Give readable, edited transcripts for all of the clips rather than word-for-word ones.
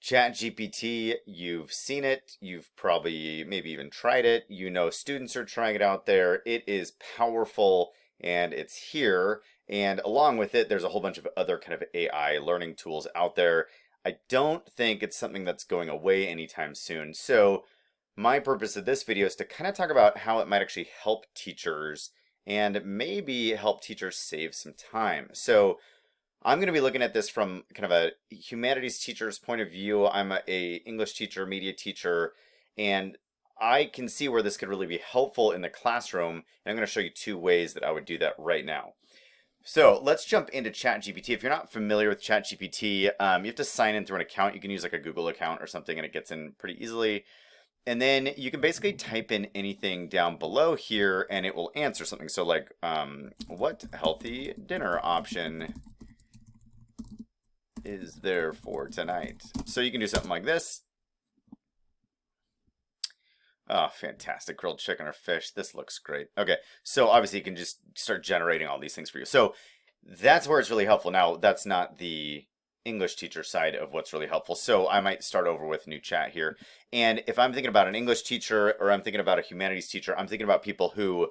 ChatGPT, you've seen it, you've probably maybe even tried it, you know students are trying it out there. It is powerful and it's here. And along with it, there's a whole bunch of other kind of AI learning tools out there. I don't think it's something that's going away anytime soon. So my purpose of this video is to kind of talk about how it might actually help teachers and maybe help teachers save some time. So I'm going to be looking at this from kind of a humanities teacher's point of view. I'm a English teacher, media teacher, and I can see where this could really be helpful in the classroom. And I'm going to show you two ways that I would do that right now. So let's jump into ChatGPT. If you're not familiar with ChatGPT, you have to sign in through an account. You can use like a Google account or something, and it gets in pretty easily. And then you can basically type in anything down below here, and it will answer something. So like, what healthy dinner option is there for tonight? So you can do something like this. Oh, fantastic. Grilled chicken or fish. This looks great. Okay, so obviously you can just start generating all these things for you. So that's where it's really helpful. Now, that's not the English teacher side of what's really helpful. So I might start over with new chat here. And if I'm thinking about an English teacher or I'm thinking about a humanities teacher, I'm thinking about people who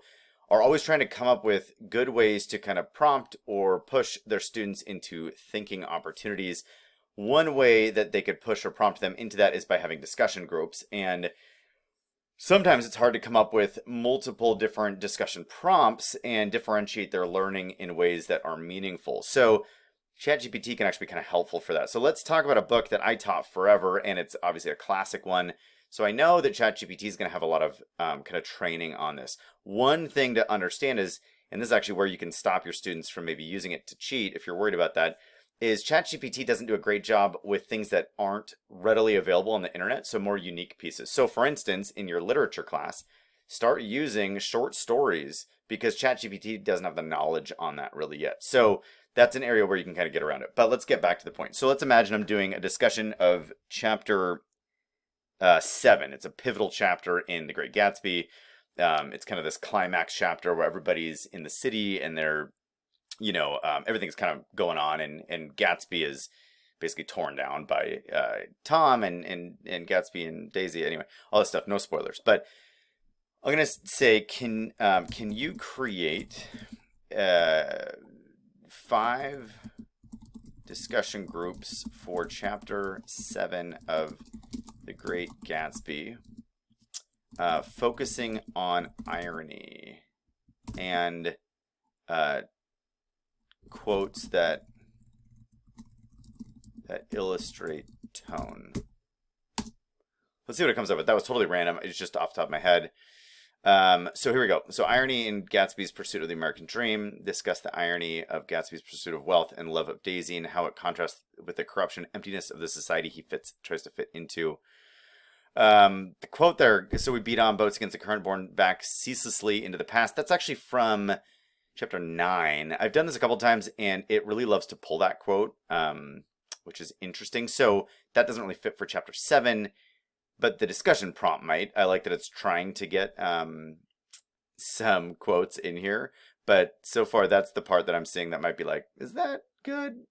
are always trying to come up with good ways to kind of prompt or push their students into thinking opportunities. One way that they could push or prompt them into that is by having discussion groups. And sometimes it's hard to come up with multiple different discussion prompts and differentiate their learning in ways that are meaningful. So ChatGPT can actually be kind of helpful for that. So let's talk about a book that I taught forever, and it's obviously a classic one. So I know that ChatGPT is going to have a lot of kind of training on this. One thing to understand is, and this is actually where you can stop your students from maybe using it to cheat if you're worried about that, is ChatGPT doesn't do a great job with things that aren't readily available on the internet, so more unique pieces. So for instance, in your literature class, start using short stories because ChatGPT doesn't have the knowledge on that really yet. So that's an area where you can kind of get around it. But let's get back to the point. So let's imagine I'm doing a discussion of chapter 7. It's a pivotal chapter in The Great Gatsby. It's kind of this climax chapter where everybody's in the city and they're, everything's kind of going on, and Gatsby is basically torn down by Tom and Gatsby and Daisy. Anyway, all this stuff. No spoilers, but I'm gonna say, can you create 5 discussion groups for chapter 7 of The Great Gatsby, focusing on irony and quotes that illustrate tone. Let's see what it comes up with. That was totally random. It's just off the top of my head. So here we go. So irony in Gatsby's pursuit of the American dream. Discuss the irony of Gatsby's pursuit of wealth and love of Daisy and how it contrasts with the corruption and emptiness of the society he tries to fit into. The quote there, so we beat on boats against the current, borne back ceaselessly into the past. That's actually from chapter 9. I've done this a couple times and it really loves to pull that quote, which is interesting. So that doesn't really fit for chapter 7. But the discussion prompt might. I like that it's trying to get some quotes in here. But so far, that's the part that I'm seeing that might be like, is that good?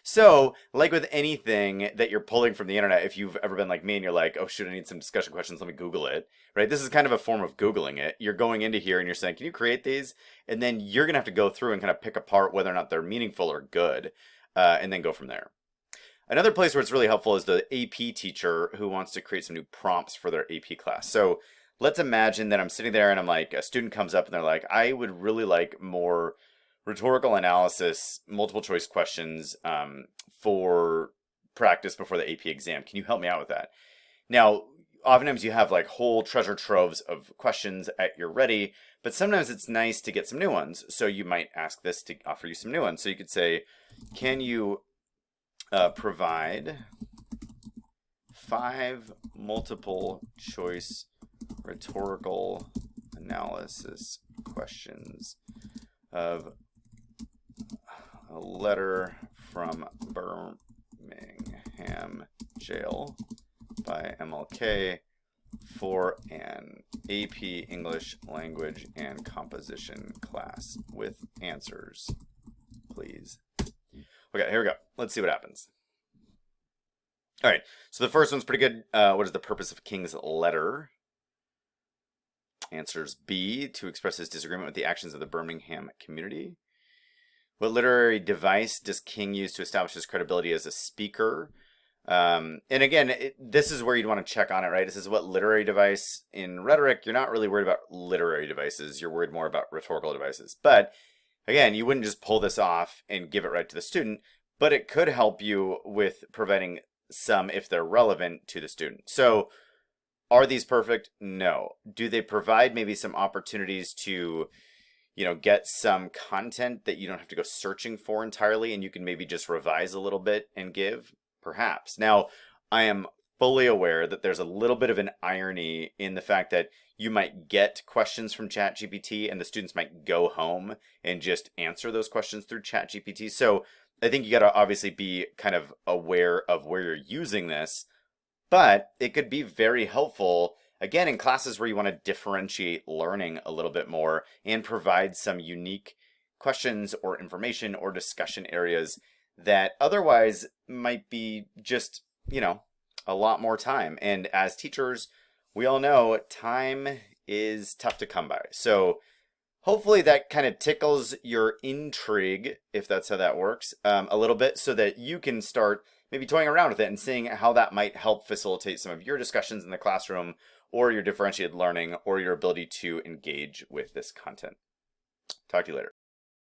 So, like with anything that you're pulling from the internet, if you've ever been like me and you're like, oh, shoot, I need some discussion questions, let me Google it, right? This is kind of a form of Googling it. You're going into here and you're saying, can you create these? And then you're going to have to go through and kind of pick apart whether or not they're meaningful or good, and then go from there. Another place where it's really helpful is the AP teacher who wants to create some new prompts for their AP class. So let's imagine that I'm sitting there and I'm like, a student comes up and they're like, I would really like more rhetorical analysis, multiple choice questions for practice before the AP exam. Can you help me out with that? Now, oftentimes you have like whole treasure troves of questions at your ready, but sometimes it's nice to get some new ones. So you might ask this to offer you some new ones. So you could say, can you provide 5 multiple choice rhetorical analysis questions of a letter from Birmingham jail by MLK for an AP English language and composition class with answers, please. Okay, here we go. Let's see what happens. All right. So the first one's pretty good. What is the purpose of King's letter? Answers B, to express his disagreement with the actions of the Birmingham community. What literary device does King use to establish his credibility as a speaker? And again, this is where you'd want to check on it, right? This is what literary device in rhetoric. You're not really worried about literary devices. You're worried more about rhetorical devices. But again, you wouldn't just pull this off and give it right to the student, but it could help you with providing some if they're relevant to the student. So are these perfect? No. Do they provide maybe some opportunities to, get some content that you don't have to go searching for entirely and you can maybe just revise a little bit and give? Perhaps. Now, I am fully aware that there's a little bit of an irony in the fact that you might get questions from ChatGPT and the students might go home and just answer those questions through ChatGPT. So I think you got to obviously be kind of aware of where you're using this, but it could be very helpful, again, in classes where you want to differentiate learning a little bit more and provide some unique questions or information or discussion areas that otherwise might be just, a lot more time. And as teachers, we all know time is tough to come by. So hopefully that kind of tickles your intrigue, if that's how that works, a little bit so that you can start maybe toying around with it and seeing how that might help facilitate some of your discussions in the classroom or your differentiated learning or your ability to engage with this content. Talk to you later.